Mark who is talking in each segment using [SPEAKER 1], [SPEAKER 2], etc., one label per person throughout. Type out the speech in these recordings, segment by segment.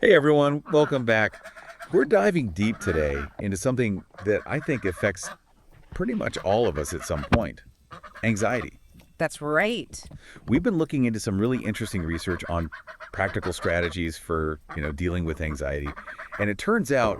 [SPEAKER 1] Hey everyone, welcome back. We're diving deep today into something that I think affects pretty much all of us at some point, anxiety.
[SPEAKER 2] That's right.
[SPEAKER 1] We've been looking into some really interesting research on practical strategies for, dealing with anxiety, and it turns out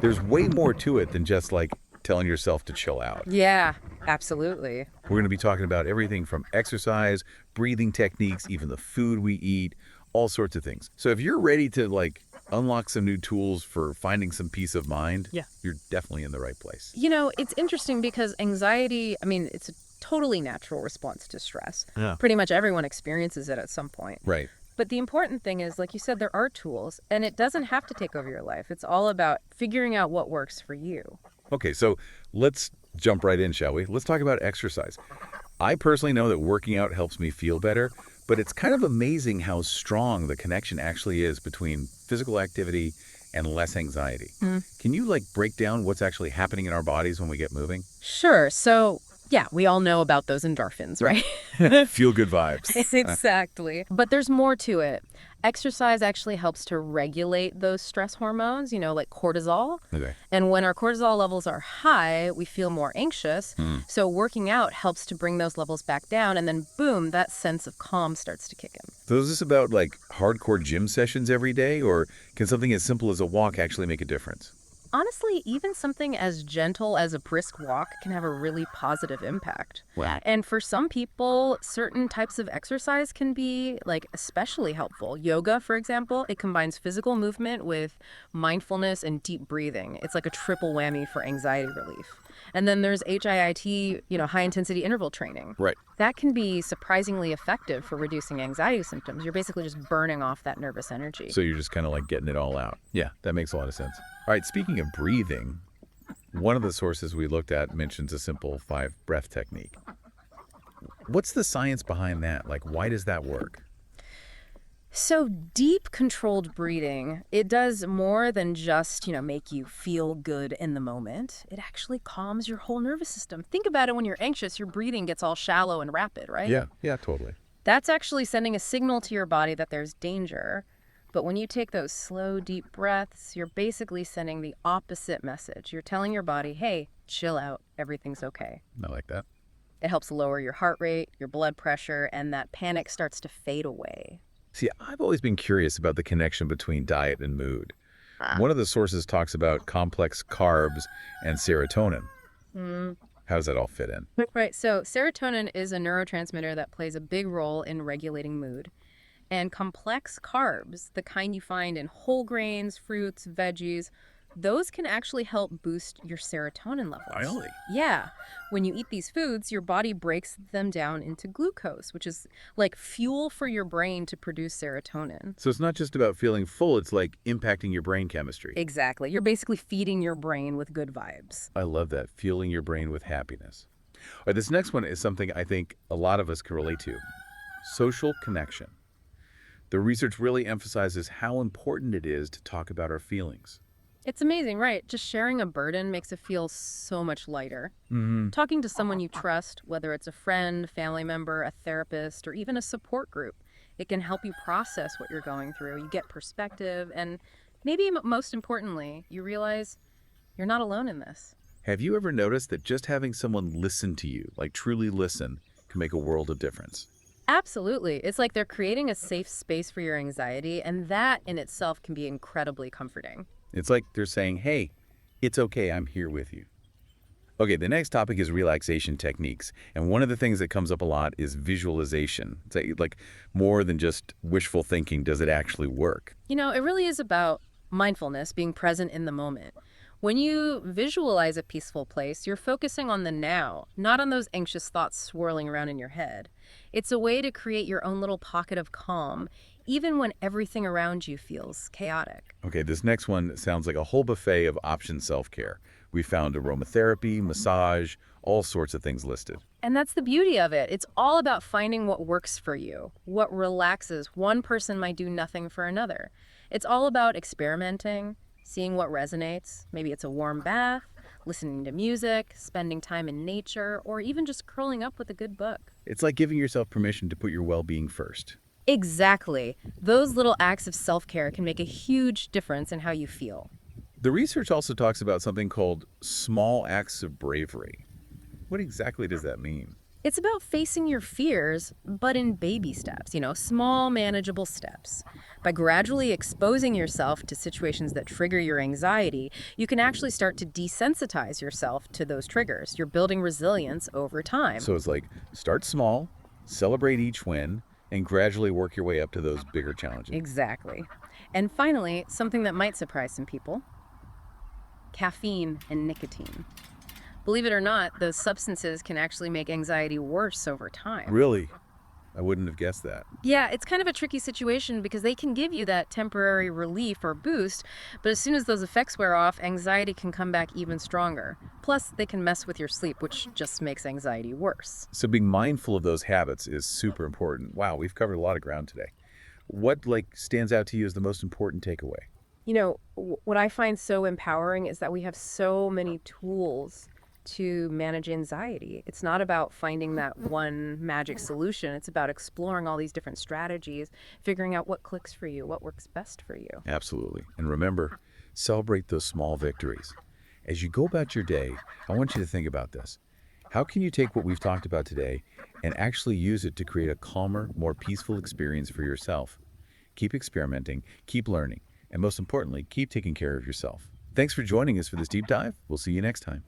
[SPEAKER 1] there's way more to it than just like telling yourself to chill out.
[SPEAKER 2] Yeah, absolutely.
[SPEAKER 1] We're going to be talking about everything from exercise, breathing techniques, even the food we eat, all sorts of things. So if you're ready to unlock some new tools for finding some peace of mind,
[SPEAKER 2] Yeah.
[SPEAKER 1] you're definitely in the right place.
[SPEAKER 2] It's interesting because anxiety, it's a totally natural response to stress.
[SPEAKER 1] Yeah.
[SPEAKER 2] Pretty much everyone experiences it at some point.
[SPEAKER 1] Right.
[SPEAKER 2] But the important thing is, like you said, there are tools, and it doesn't have to take over your life. It's all about figuring out what works for you.
[SPEAKER 1] Okay, so let's jump right in, shall we? Let's talk about exercise. I personally know that working out helps me feel better, but it's kind of amazing how strong the connection actually is between physical activity and less anxiety. Can you break down what's actually happening in our bodies when we get moving?
[SPEAKER 2] Sure. So, yeah, we all know about those endorphins, right?
[SPEAKER 1] Feel good vibes.
[SPEAKER 2] Exactly. But there's more to it. Exercise actually helps to regulate those stress hormones, like cortisol.
[SPEAKER 1] Okay.
[SPEAKER 2] And when our cortisol levels are high, we feel more anxious. So working out helps to bring those levels back down. And then, boom, that sense of calm starts to kick in.
[SPEAKER 1] So is this about hardcore gym sessions every day, or can something as simple as a walk actually make a difference?
[SPEAKER 2] Honestly, even something as gentle as a brisk walk can have a really positive impact.
[SPEAKER 1] Wow.
[SPEAKER 2] And for some people, certain types of exercise can be especially helpful. Yoga, for example, it combines physical movement with mindfulness and deep breathing. It's like a triple whammy for anxiety relief. And then there's HIIT, high intensity interval training.
[SPEAKER 1] Right.
[SPEAKER 2] That can be surprisingly effective for reducing anxiety symptoms. You're basically just burning off that nervous energy.
[SPEAKER 1] So you're just kind of getting it all out. Yeah, that makes a lot of sense. All right, speaking of breathing, one of the sources we looked at mentions a simple 5 breath technique. What's the science behind that? Why does that work?
[SPEAKER 2] So deep controlled breathing, it does more than just, make you feel good in the moment. It actually calms your whole nervous system. Think about it when you're anxious, your breathing gets all shallow and rapid, right?
[SPEAKER 1] Yeah, totally.
[SPEAKER 2] That's actually sending a signal to your body that there's danger. But when you take those slow, deep breaths, you're basically sending the opposite message. You're telling your body, hey, chill out, everything's okay.
[SPEAKER 1] I like that.
[SPEAKER 2] It helps lower your heart rate, your blood pressure, and that panic starts to fade away.
[SPEAKER 1] See, I've always been curious about the connection between diet and mood. One of the sources talks about complex carbs and serotonin. How does that all fit in?
[SPEAKER 2] Right, so serotonin is a neurotransmitter that plays a big role in regulating mood. And complex carbs, the kind you find in whole grains, fruits, veggies, those can actually help boost your serotonin levels.
[SPEAKER 1] Really?
[SPEAKER 2] Yeah. When you eat these foods, your body breaks them down into glucose, which is like fuel for your brain to produce serotonin.
[SPEAKER 1] So it's not just about feeling full, it's impacting your brain chemistry.
[SPEAKER 2] Exactly. You're basically feeding your brain with good vibes.
[SPEAKER 1] I love that, fueling your brain with happiness. All right, this next one is something I think a lot of us can relate to. Social connection. The research really emphasizes how important it is to talk about our feelings.
[SPEAKER 2] It's amazing, right? Just sharing a burden makes it feel so much lighter. Talking to someone you trust, whether it's a friend, family member, a therapist, or even a support group, it can help you process what you're going through. You get perspective, and maybe most importantly, you realize you're not alone in this.
[SPEAKER 1] Have you ever noticed that just having someone listen to you, truly listen, can make a world of difference?
[SPEAKER 2] Absolutely. It's like they're creating a safe space for your anxiety, and that in itself can be incredibly comforting.
[SPEAKER 1] It's like they're saying, hey, it's okay, I'm here with you. Okay, the next topic is relaxation techniques. And one of the things that comes up a lot is visualization. It's more than just wishful thinking. Does it actually work?
[SPEAKER 2] It really is about mindfulness, being present in the moment. When you visualize a peaceful place, you're focusing on the now, not on those anxious thoughts swirling around in your head. It's a way to create your own little pocket of calm, even when everything around you feels chaotic.
[SPEAKER 1] Okay, this next one sounds like a whole buffet of option self-care. We found aromatherapy, massage, all sorts of things listed.
[SPEAKER 2] And that's the beauty of it. It's all about finding what works for you, what relaxes. One person might do nothing for another. It's all about experimenting, seeing what resonates. Maybe it's a warm bath, listening to music, spending time in nature, or even just curling up with a good book.
[SPEAKER 1] It's like giving yourself permission to put your well-being first.
[SPEAKER 2] Exactly. Those little acts of self-care can make a huge difference in how you feel.
[SPEAKER 1] The research also talks about something called small acts of bravery. What exactly does that mean?
[SPEAKER 2] It's about facing your fears, but in baby steps, small, manageable steps. By gradually exposing yourself to situations that trigger your anxiety, you can actually start to desensitize yourself to those triggers. You're building resilience over time.
[SPEAKER 1] So it's like start small, celebrate each win, and gradually work your way up to those bigger challenges.
[SPEAKER 2] Exactly. And finally, something that might surprise some people: caffeine and nicotine. Believe it or not, those substances can actually make anxiety worse over time.
[SPEAKER 1] Really? I wouldn't have guessed that.
[SPEAKER 2] Yeah, it's kind of a tricky situation because they can give you that temporary relief or boost, but as soon as those effects wear off, anxiety can come back even stronger. Plus, they can mess with your sleep, which just makes anxiety worse.
[SPEAKER 1] So being mindful of those habits is super important. Wow, we've covered a lot of ground today. What stands out to you as the most important takeaway?
[SPEAKER 2] What I find so empowering is that we have so many tools to manage anxiety. It's not about finding that one magic solution. It's about exploring all these different strategies, figuring out what clicks for you, what works best for you.
[SPEAKER 1] Absolutely. And remember, celebrate those small victories. As you go about your day, I want you to think about this. How can you take what we've talked about today and actually use it to create a calmer, more peaceful experience for yourself? Keep experimenting, keep learning, and most importantly, keep taking care of yourself. Thanks for joining us for this deep dive. We'll see you next time.